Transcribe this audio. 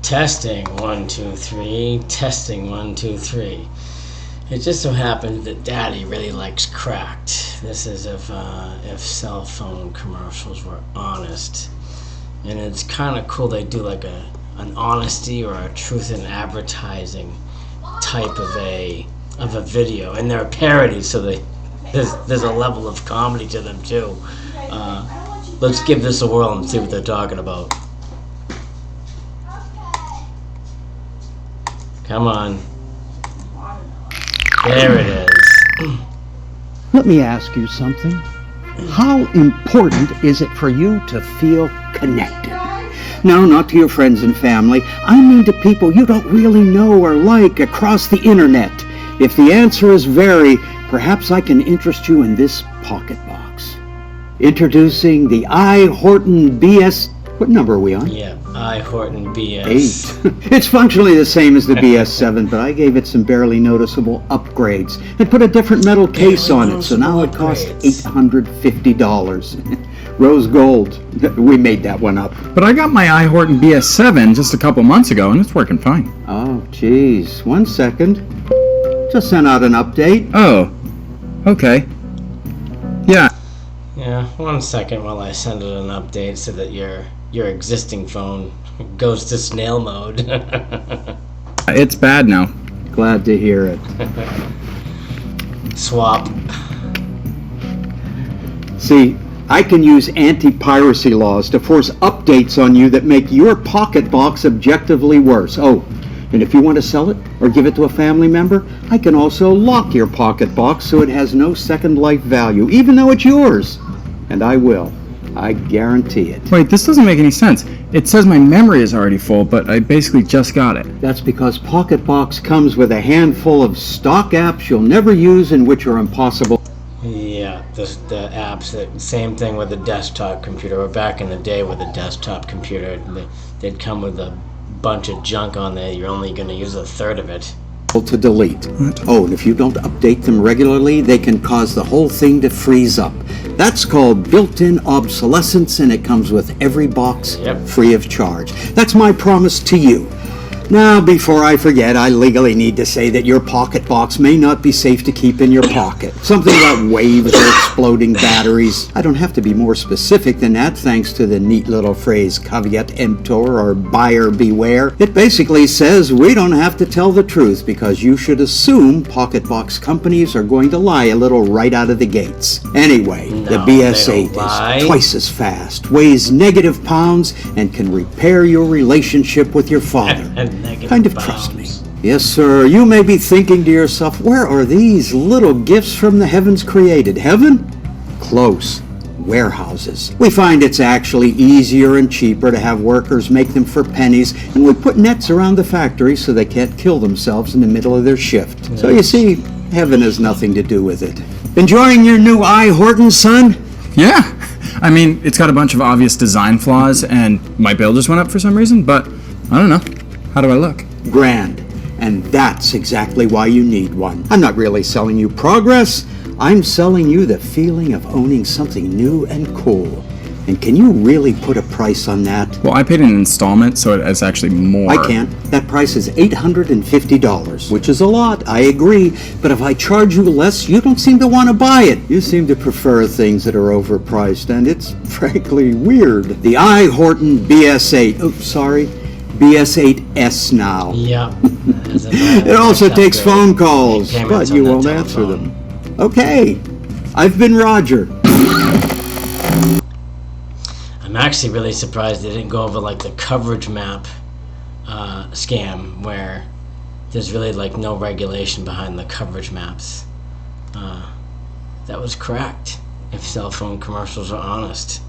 Testing 1 2 3. Testing 1 2 3. It just so happens that Daddy really likes Cracked. This is if cell phone commercials were honest, and it's kind of cool. They do like an honesty or a truth in advertising type of a video, and they're parodies, so there's a level of comedy to them too. Let's give this a whirl and see what they're talking about. Come on. There it is. Let me ask you something. How important is it for you to feel connected? No, not to your friends and family. I mean to people you don't really know or like across the internet. If the answer is very, perhaps I can interest you in this pocket box. Introducing the I. Horton BS... What number are we on? Yeah, I. Horton BS. 8. It's functionally the same as the BS7, but I gave it some barely noticeable upgrades and put a different metal case on it, so now it costs $850. Rose gold. We made that one up. But I got my I. Horton BS7 just a couple months ago, and it's working fine. Oh, geez. 1 second. Just sent out an update. Oh, okay. Yeah. Yeah, 1 second while I send it an update so that your existing phone goes to snail mode. It's bad now. Glad to hear it. Swap. See, I can use anti-piracy laws to force updates on you that make your pocket box objectively worse. Oh, and if you want to sell it or give it to a family member, I can also lock your pocket box so it has no second life value, even though it's yours. And I will. I guarantee it. Wait, this doesn't make any sense. It says my memory is already full, but I basically just got it. That's because PocketBox comes with a handful of stock apps you'll never use and which are impossible. Yeah, the apps, same thing with the desktop computer. Or back in the day with a desktop computer, they'd come with a bunch of junk on there. You're only going to use a third of it. To delete. Oh, and if you don't update them regularly, they can cause the whole thing to freeze up. That's called built-in obsolescence, and it comes with every box free of charge. That's my promise to you. Now, before I forget, I legally need to say that your pocket box may not be safe to keep in your pocket. Something about waves or exploding batteries. I don't have to be more specific than that, thanks to the neat little phrase caveat emptor or buyer beware. It basically says we don't have to tell the truth because you should assume pocket box companies are going to lie a little right out of the gates. Anyway, the BS8 is twice as fast, weighs negative pounds, and can repair your relationship with your father. Kind of trust me. Yes, sir. You may be thinking to yourself, where are these little gifts from the heavens created? Heaven? Close. Warehouses. We find it's actually easier and cheaper to have workers make them for pennies, and we put nets around the factory so they can't kill themselves in the middle of their shift. So you see, heaven has nothing to do with it. Enjoying your new I. Horton, son? Yeah. I mean, it's got a bunch of obvious design flaws, and my bill just went up for some reason, but I don't know. How do I look? Grand. And that's exactly why you need one. I'm not really selling you progress. I'm selling you the feeling of owning something new and cool. And can you really put a price on that? Well, I paid an installment, so it's actually more. I can't. That price is $850, which is a lot, I agree. But if I charge you less, you don't seem to want to buy it. You seem to prefer things that are overpriced, and it's frankly weird. The I. Horton BS8. Oh, sorry. BS8S now. Yep. It also takes phone calls, but you won't answer them. Okay. I've been Roger. I'm actually really surprised they didn't go over like the coverage map scam where there's really like no regulation behind the coverage maps. That was cracked if cell phone commercials are honest.